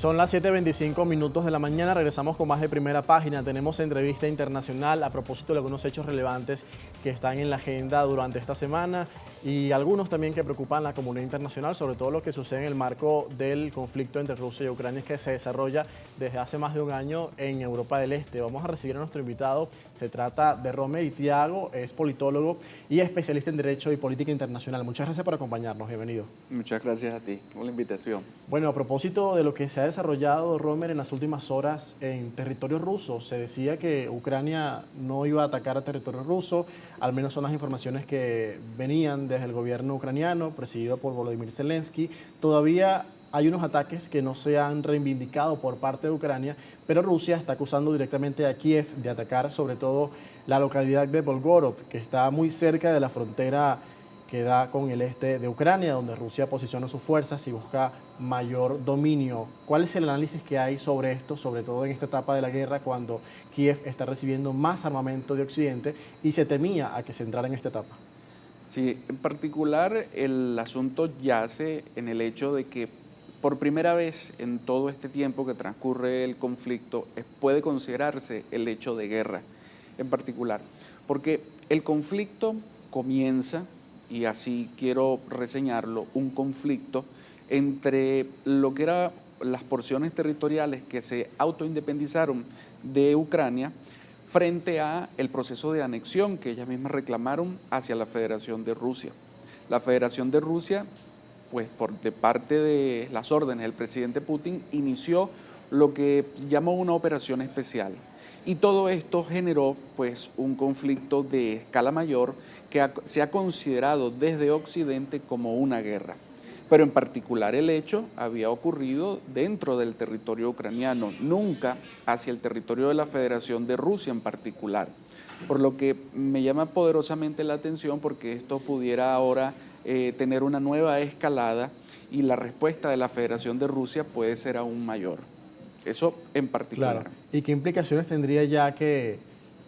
Son las 7:25 de la mañana, regresamos con más de Primera Página. Tenemos entrevista internacional a propósito de algunos hechos relevantes que están en la agenda durante esta semana y algunos también que preocupan a la comunidad internacional, sobre todo lo que sucede en el marco del conflicto entre Rusia y Ucrania que se desarrolla desde hace más de un año en Europa del Este. Vamos a recibir a nuestro invitado, se trata de Romer Itiago, es politólogo y especialista en Derecho y Política Internacional. Muchas gracias por acompañarnos, bienvenido. Muchas gracias a ti por la invitación. Bueno, a propósito de lo que se ha desarrollado, Romer, en las últimas horas en territorio ruso, se decía que Ucrania no iba a atacar a territorio ruso, al menos son las informaciones que venían desde el gobierno ucraniano, presidido por Volodymyr Zelensky. Todavía hay unos ataques que no se han reivindicado por parte de Ucrania, pero Rusia está acusando directamente a Kiev de atacar sobre todo la localidad de Volgorod, que está muy cerca de la frontera que da con el este de Ucrania, donde Rusia posiciona sus fuerzas y busca mayor dominio. ¿Cuál es el análisis que hay sobre esto, sobre todo en esta etapa de la guerra, cuando Kiev está recibiendo más armamento de Occidente y se temía a que se entrara en esta etapa? Sí, en particular el asunto yace en el hecho de que por primera vez en todo este tiempo que transcurre el conflicto puede considerarse el hecho de guerra en particular, porque el conflicto comienza, y así quiero reseñarlo, un conflicto entre lo que eran las porciones territoriales que se autoindependizaron de Ucrania frente a el proceso de anexión que ellas mismas reclamaron hacia la Federación de Rusia. La Federación de Rusia, pues de parte de las órdenes del presidente Putin, inició lo que llamó una operación especial. Y todo esto generó pues un conflicto de escala mayor que se ha considerado desde Occidente como una guerra. Pero en particular el hecho había ocurrido dentro del territorio ucraniano, nunca hacia el territorio de la Federación de Rusia en particular. Por lo que me llama poderosamente la atención porque esto pudiera ahora tener una nueva escalada y la respuesta de la Federación de Rusia puede ser aún mayor. Eso en particular. Claro. ¿Y qué implicaciones tendría ya que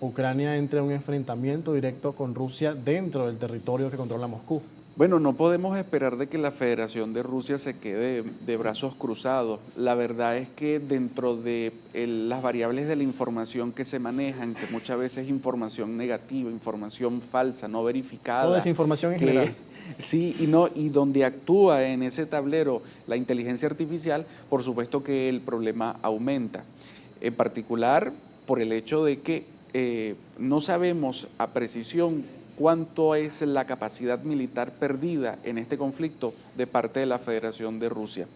Ucrania entre en un enfrentamiento directo con Rusia dentro del territorio que controla Moscú? Bueno, no podemos esperar de que la Federación de Rusia se quede de brazos cruzados. La verdad es que dentro de las variables de la información que se manejan, que muchas veces es información negativa, información falsa, no verificada. O desinformación en general. Sí, y donde actúa en ese tablero la inteligencia artificial, por supuesto que el problema aumenta. En particular, por el hecho de que no sabemos a precisión cuánto es la capacidad militar perdida en este conflicto de parte de la Federación de Rusia.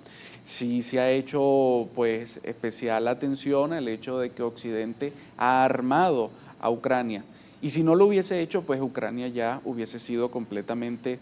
Sí se ha hecho pues especial atención al hecho de que Occidente ha armado a Ucrania, y si no lo hubiese hecho, pues Ucrania ya hubiese sido completamente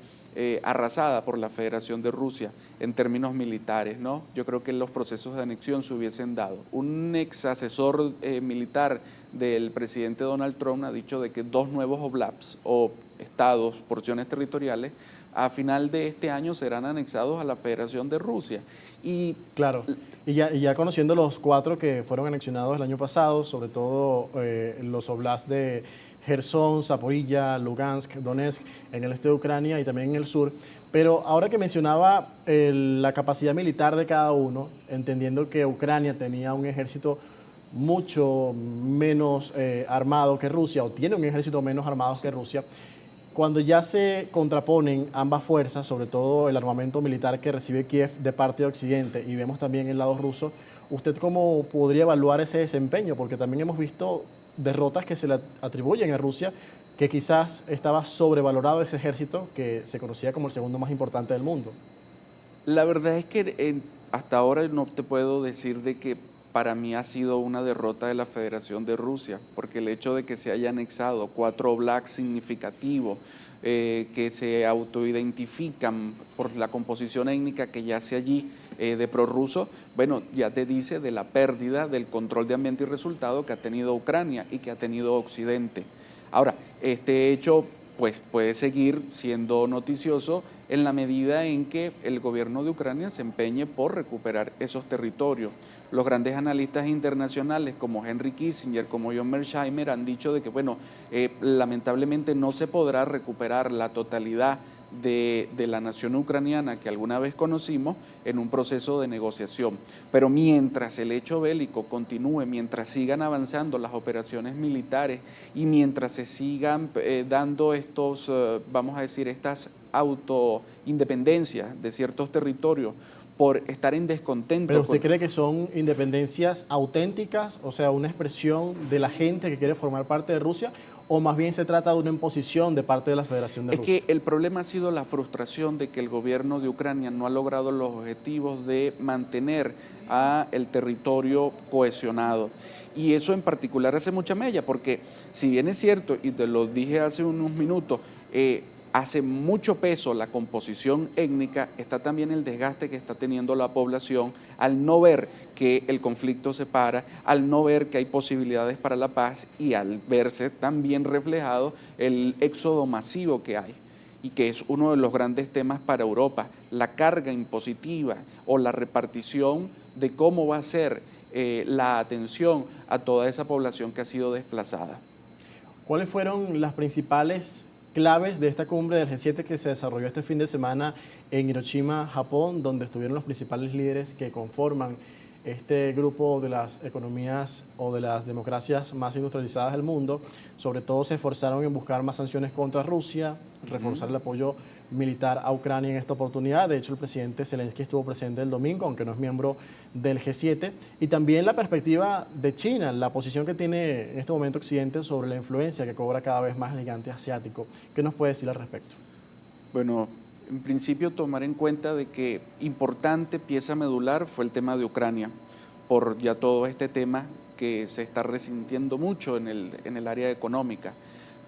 arrasada por la Federación de Rusia en términos militares, ¿no? Yo creo que los procesos de anexión se hubiesen dado. Un ex asesor militar del presidente Donald Trump ha dicho de que 2 nuevos oblasts o estados, porciones territoriales, a final de este año serán anexados a la Federación de Rusia. Y claro, y ya conociendo los 4 que fueron anexionados el año pasado, sobre todo los oblasts de Gerson, Zaporilla, Lugansk, Donetsk, en el este de Ucrania y también en el sur. Pero ahora que mencionaba la capacidad militar de cada uno, entendiendo que Ucrania tenía un ejército mucho menos armado que Rusia, o tiene un ejército menos armado que Rusia, cuando ya se contraponen ambas fuerzas, sobre todo el armamento militar que recibe Kiev de parte de Occidente, y vemos también el lado ruso, ¿usted cómo podría evaluar ese desempeño? Porque también hemos visto derrotas que se le atribuyen a Rusia, que quizás estaba sobrevalorado ese ejército que se conocía como el segundo más importante del mundo. La verdad es que hasta ahora no te puedo decir de que para mí ha sido una derrota de la Federación de Rusia, porque el hecho de que se haya anexado 4 oblasts significativos que se autoidentifican por la composición étnica que yace allí de prorruso, bueno, ya te dice de la pérdida del control de ambiente y resultado que ha tenido Ucrania y que ha tenido Occidente. Ahora, este hecho pues puede seguir siendo noticioso en la medida en que el gobierno de Ucrania se empeñe por recuperar esos territorios. Los grandes analistas internacionales como Henry Kissinger, como John Mearsheimer han dicho de que, bueno, lamentablemente no se podrá recuperar la totalidad de la nación ucraniana que alguna vez conocimos en un proceso de negociación. Pero mientras el hecho bélico continúe, mientras sigan avanzando las operaciones militares y mientras se sigan dando estos, vamos a decir, estas autoindependencias de ciertos territorios por estar en descontento. ¿Pero usted cree que son independencias auténticas, o sea, una expresión de la gente que quiere formar parte de Rusia, o más bien se trata de una imposición de parte de la Federación de Rusia? Es que el problema ha sido la frustración de que el gobierno de Ucrania no ha logrado los objetivos de mantener a el territorio cohesionado. Y eso en particular hace mucha mella, porque si bien es cierto, y te lo dije hace unos minutos, hace mucho peso la composición étnica, está también el desgaste que está teniendo la población al no ver que el conflicto se para, al no ver que hay posibilidades para la paz y al verse también reflejado el éxodo masivo que hay y que es uno de los grandes temas para Europa, la carga impositiva o la repartición de cómo va a ser la atención a toda esa población que ha sido desplazada. ¿Cuáles fueron las principales claves de esta cumbre del G7 que se desarrolló este fin de semana en Hiroshima, Japón, donde estuvieron los principales líderes que conforman este grupo de las economías o de las democracias más industrializadas del mundo? Sobre todo se esforzaron en buscar más sanciones contra Rusia, reforzar el apoyo militar a Ucrania en esta oportunidad. De hecho, el presidente Zelensky estuvo presente el domingo, aunque no es miembro del G7. Y también la perspectiva de China, la posición que tiene en este momento Occidente sobre la influencia que cobra cada vez más el gigante asiático. ¿Qué nos puede decir al respecto? Bueno, en principio tomar en cuenta de que importante pieza medular fue el tema de Ucrania, por ya todo este tema que se está resintiendo mucho en el área económica.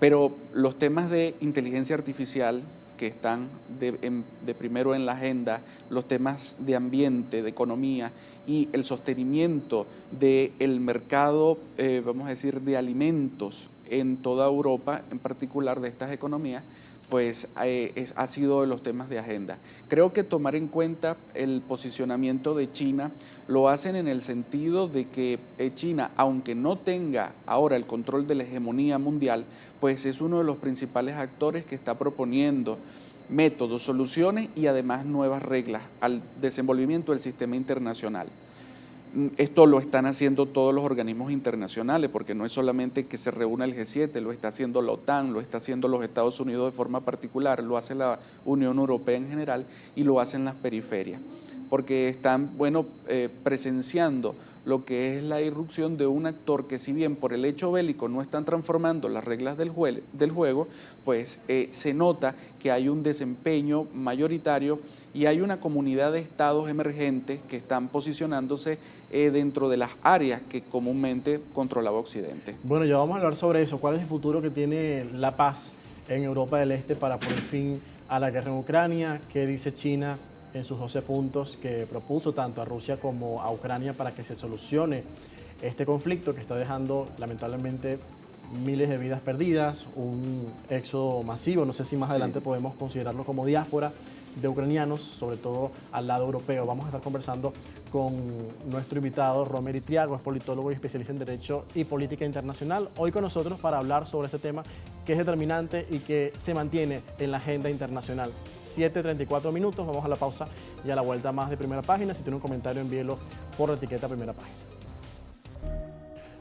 Pero los temas de inteligencia artificial que están de primero en la agenda, los temas de ambiente, de economía y el sostenimiento del mercado, vamos a decir, de alimentos en toda Europa, en particular de estas economías, pues ha sido de los temas de agenda. Creo que tomar en cuenta el posicionamiento de China lo hacen en el sentido de que China, aunque no tenga ahora el control de la hegemonía mundial, pues es uno de los principales actores que está proponiendo métodos, soluciones y además nuevas reglas al desenvolvimiento del sistema internacional. Esto lo están haciendo todos los organismos internacionales, porque no es solamente que se reúna el G7, lo está haciendo la OTAN, lo está haciendo los Estados Unidos de forma particular, lo hace la Unión Europea en general y lo hacen las periferias, porque están, presenciando lo que es la irrupción de un actor que, si bien por el hecho bélico no están transformando las reglas del juego, pues se nota que hay un desempeño mayoritario y hay una comunidad de estados emergentes que están posicionándose dentro de las áreas que comúnmente controlaba Occidente. Bueno, ya vamos a hablar sobre eso. ¿Cuál es el futuro que tiene la paz en Europa del Este para poner fin a la guerra en Ucrania? ¿Qué dice China en sus 12 puntos que propuso tanto a Rusia como a Ucrania para que se solucione este conflicto que está dejando lamentablemente miles de vidas perdidas, un éxodo masivo? No sé si más adelante podemos considerarlo como diáspora de ucranianos, sobre todo al lado europeo. Vamos a estar conversando con nuestro invitado, Romer Itriago, es politólogo y especialista en Derecho y Política Internacional, hoy con nosotros para hablar sobre este tema que es determinante y que se mantiene en la agenda internacional. 7:34 minutos, vamos a la pausa y a la vuelta más de Primera Página. Si tiene un comentario, envíelo por la etiqueta Primera Página.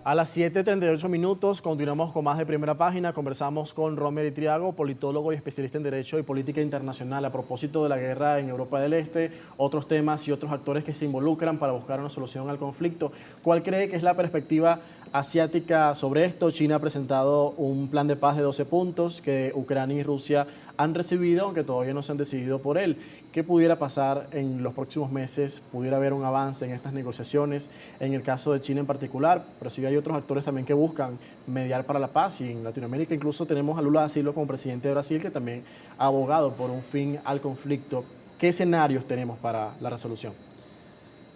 A las 7:38 minutos continuamos con más de Primera Página. Conversamos con Romer Itriago, politólogo y especialista en Derecho y Política Internacional, a propósito de la guerra en Europa del Este, otros temas y otros actores que se involucran para buscar una solución al conflicto. ¿Cuál cree que es la perspectiva asiática sobre esto? China ha presentado un plan de paz de 12 puntos que Ucrania y Rusia han recibido, aunque todavía no se han decidido por él. ¿Qué pudiera pasar en los próximos meses? ¿Pudiera haber un avance en estas negociaciones? En el caso de China en particular, pero sí hay otros actores también que buscan mediar para la paz, y en Latinoamérica incluso tenemos a Lula da Silva como presidente de Brasil, que también ha abogado por un fin al conflicto. ¿Qué escenarios tenemos para la resolución?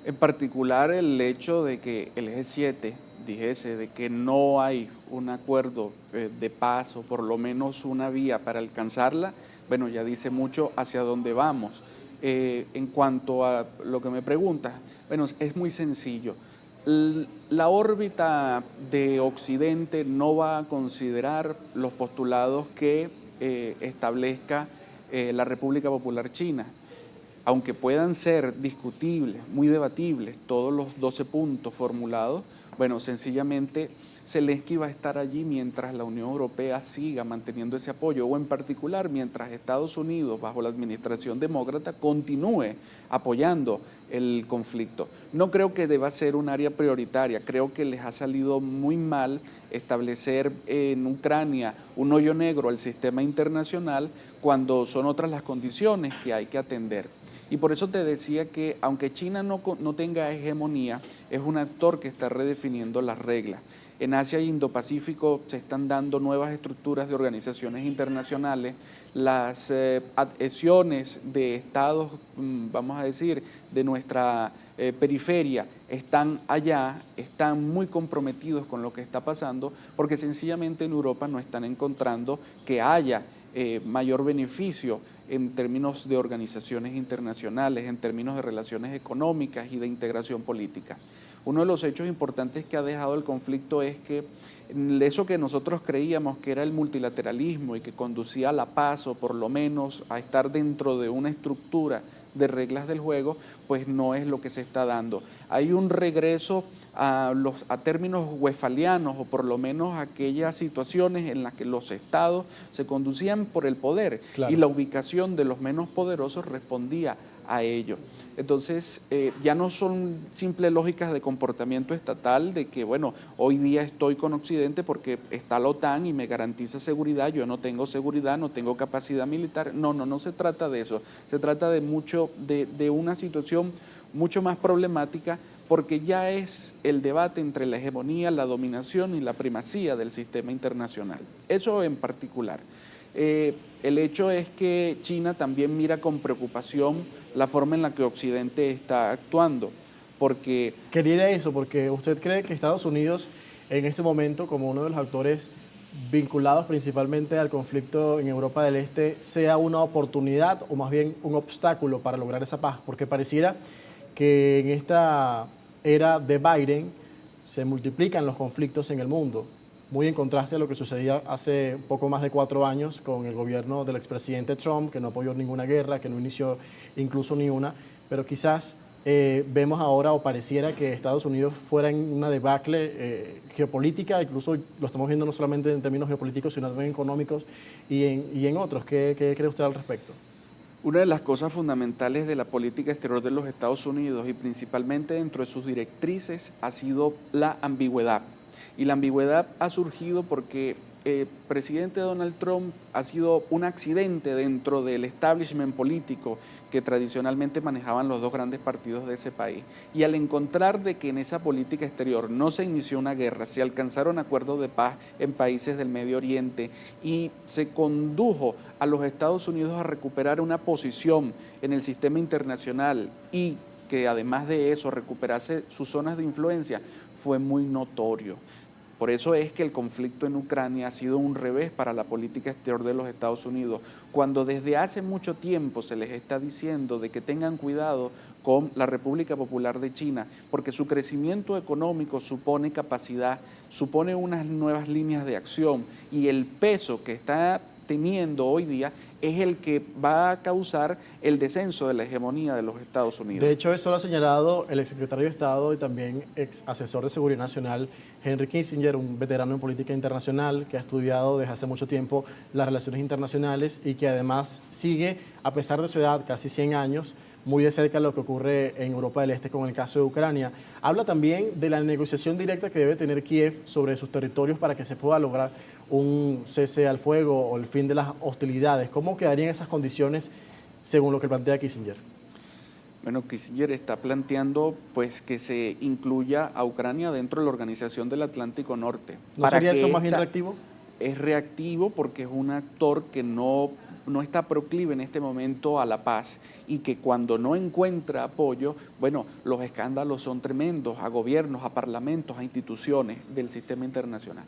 En particular, el hecho de que el G7 dijese de que no hay un acuerdo de paz o por lo menos una vía para alcanzarla, bueno, ya dice mucho hacia dónde vamos. En cuanto a lo que me preguntas, bueno, es muy sencillo. La órbita de Occidente no va a considerar los postulados que establezca la República Popular China. Aunque puedan ser discutibles, muy debatibles, todos los 12 puntos formulados, bueno, sencillamente Zelensky va a estar allí mientras la Unión Europea siga manteniendo ese apoyo, o en particular mientras Estados Unidos, bajo la administración demócrata, continúe apoyando el conflicto. No creo que deba ser un área prioritaria, creo que les ha salido muy mal establecer en Ucrania un hoyo negro al sistema internacional cuando son otras las condiciones que hay que atender. Y por eso te decía que aunque China no tenga hegemonía, es un actor que está redefiniendo las reglas. En Asia y Indo-Pacífico se están dando nuevas estructuras de organizaciones internacionales, las adhesiones de estados, vamos a decir, de nuestra periferia están allá, están muy comprometidos con lo que está pasando, porque sencillamente en Europa no están encontrando que haya mayor beneficio en términos de organizaciones internacionales, en términos de relaciones económicas y de integración política. Uno de los hechos importantes que ha dejado el conflicto es que eso que nosotros creíamos que era el multilateralismo y que conducía a la paz o por lo menos a estar dentro de una estructura de reglas del juego, pues no es lo que se está dando. Hay un regreso a términos westfalianos, o por lo menos a aquellas situaciones en las que los estados se conducían por el poder, claro, y la ubicación de los menos poderosos respondía a ello. Entonces, ya no son simples lógicas de comportamiento estatal de que, bueno, hoy día estoy con Occidente porque está la OTAN y me garantiza seguridad, yo no tengo seguridad, no tengo capacidad militar. No se trata de eso. Se trata de una situación mucho más problemática, porque ya es el debate entre la hegemonía, la dominación y la primacía del sistema internacional. Eso en particular. El hecho es que China también mira con preocupación la forma en la que Occidente está actuando, porque... Quería eso, porque usted cree que Estados Unidos en este momento, como uno de los actores vinculados principalmente al conflicto en Europa del Este, sea una oportunidad o más bien un obstáculo para lograr esa paz, porque pareciera que en esta era de Biden se multiplican los conflictos en el mundo, muy en contraste a lo que sucedía hace poco más de 4 años con el gobierno del expresidente Trump, que no apoyó ninguna guerra, que no inició incluso ni una, pero quizás vemos ahora, o pareciera que Estados Unidos fuera en una debacle geopolítica, incluso lo estamos viendo no solamente en términos geopolíticos, sino también económicos y en otros. ¿Qué cree usted al respecto? Una de las cosas fundamentales de la política exterior de los Estados Unidos, y principalmente dentro de sus directrices, ha sido la ambigüedad. Y la ambigüedad ha surgido porque el presidente Donald Trump ha sido un accidente dentro del establishment político que tradicionalmente manejaban los dos grandes partidos de ese país. Y al encontrar de que en esa política exterior no se inició una guerra, se alcanzaron acuerdos de paz en países del Medio Oriente y se condujo a los Estados Unidos a recuperar una posición en el sistema internacional y que además de eso recuperase sus zonas de influencia, fue muy notorio. Por eso es que el conflicto en Ucrania ha sido un revés para la política exterior de los Estados Unidos, cuando desde hace mucho tiempo se les está diciendo de que tengan cuidado con la República Popular de China, porque su crecimiento económico supone capacidad, supone unas nuevas líneas de acción, y el peso que está teniendo hoy día es el que va a causar el descenso de la hegemonía de los Estados Unidos. De hecho, eso lo ha señalado el exsecretario de Estado y también ex asesor de Seguridad Nacional, Henry Kissinger, un veterano en política internacional que ha estudiado desde hace mucho tiempo las relaciones internacionales y que además sigue, a pesar de su edad, casi 100 años, muy de cerca lo que ocurre en Europa del Este con el caso de Ucrania. Habla también de la negociación directa que debe tener Kiev sobre sus territorios para que se pueda lograr un cese al fuego o el fin de las hostilidades. ¿Cómo quedarían esas condiciones según lo que plantea Kissinger? Bueno, Kissinger está planteando pues que se incluya a Ucrania dentro de la Organización del Atlántico Norte. ¿No sería eso más bien reactivo? Es reactivo porque es un actor que no está proclive en este momento a la paz y que cuando no encuentra apoyo, bueno, los escándalos son tremendos a gobiernos, a parlamentos, a instituciones del sistema internacional.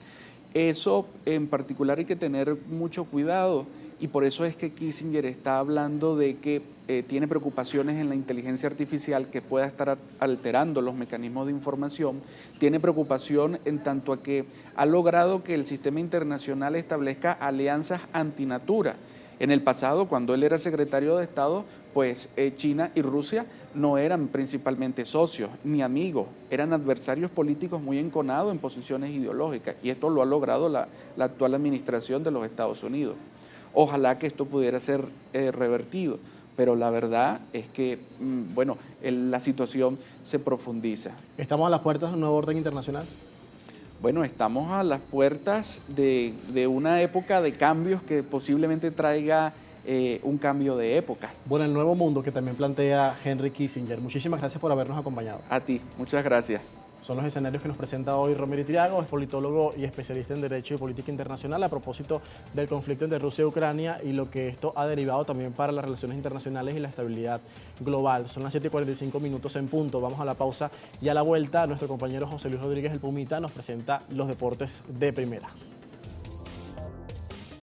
Eso en particular hay que tener mucho cuidado y por eso es que Kissinger está hablando de que tiene preocupaciones en la inteligencia artificial que pueda estar alterando los mecanismos de información, tiene preocupación en tanto a que ha logrado que el sistema internacional establezca alianzas antinatura En el pasado, cuando él era secretario de Estado, pues China y Rusia no eran principalmente socios ni amigos, eran adversarios políticos muy enconados en posiciones ideológicas, y esto lo ha logrado la actual administración de los Estados Unidos. Ojalá que esto pudiera ser revertido, pero la verdad es que, bueno, la situación se profundiza. ¿Estamos a las puertas de un nuevo orden internacional? Bueno, estamos a las puertas de una época de cambios que posiblemente traiga un cambio de época. Bueno, el nuevo mundo que también plantea Henry Kissinger. Muchísimas gracias por habernos acompañado. A ti, muchas gracias. Son los escenarios que nos presenta hoy Romero Itriago, es politólogo y especialista en Derecho y Política Internacional, a propósito del conflicto entre Rusia y Ucrania y lo que esto ha derivado también para las relaciones internacionales y la estabilidad global. Son las 7:45 en punto. Vamos a la pausa y a la vuelta nuestro compañero José Luis Rodríguez, el Pumita, nos presenta los deportes de primera.